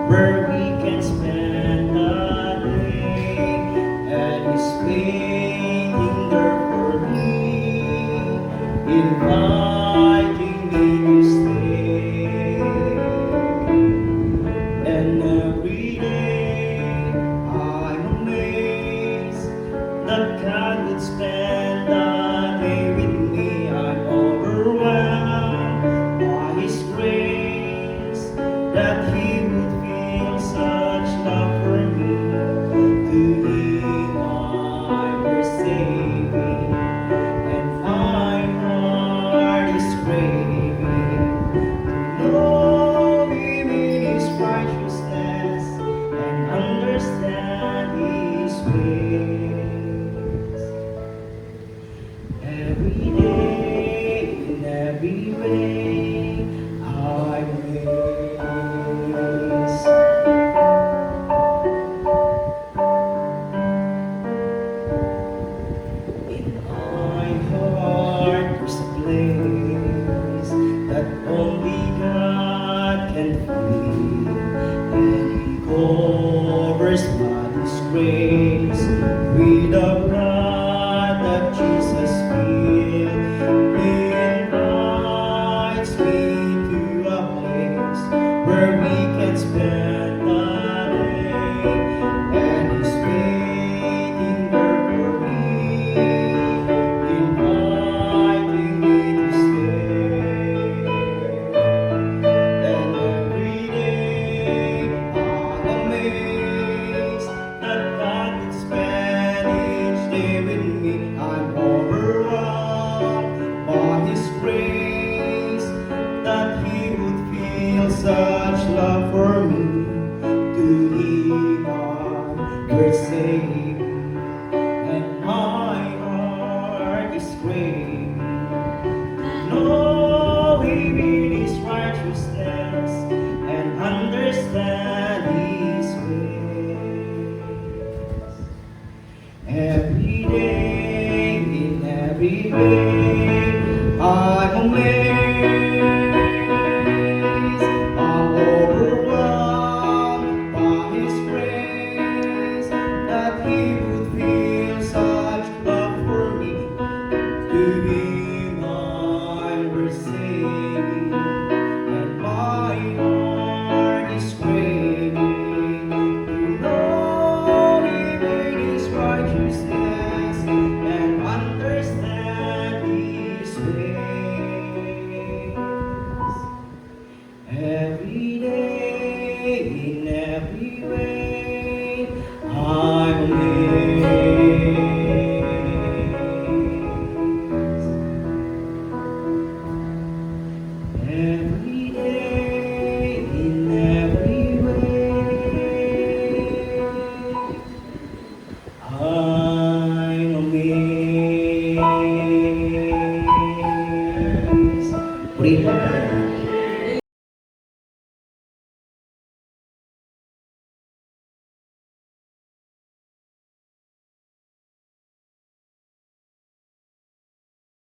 where we can spend the day, and He's waiting there for me, inviting me to stay. And every day I'm amazed that God would spend the day with me. I'm overwhelmed by His grace, that He would feel such love for me. To Him I'm saving, and my heart is craving to know Him in His righteousness and understand His ways. Every day, in every way, I'm amazed. In my heart there's a place that only God can fill, and He covers my disgrace with the blood that Jesus spilled. He invites me to a place where we can spend the day, and He's waiting there for me, inviting me to stay. And every day I'm amazed that God would spend each day with me. I'm overwhelmed by His grace, that He would feel such love for me. To Him I'm saving, and my heart is craving to know Him in His righteousness and understand His ways. Every day, in every way, I'm amazed. I'm overwhelmed by His grace, that He would feel such love for me. To Him I'm receiving, and my heart is craving to know Him in His righteousness and understand His ways. Every day, in every way, I'm amazed. Every day, in every way, I'm amazed. Breathe.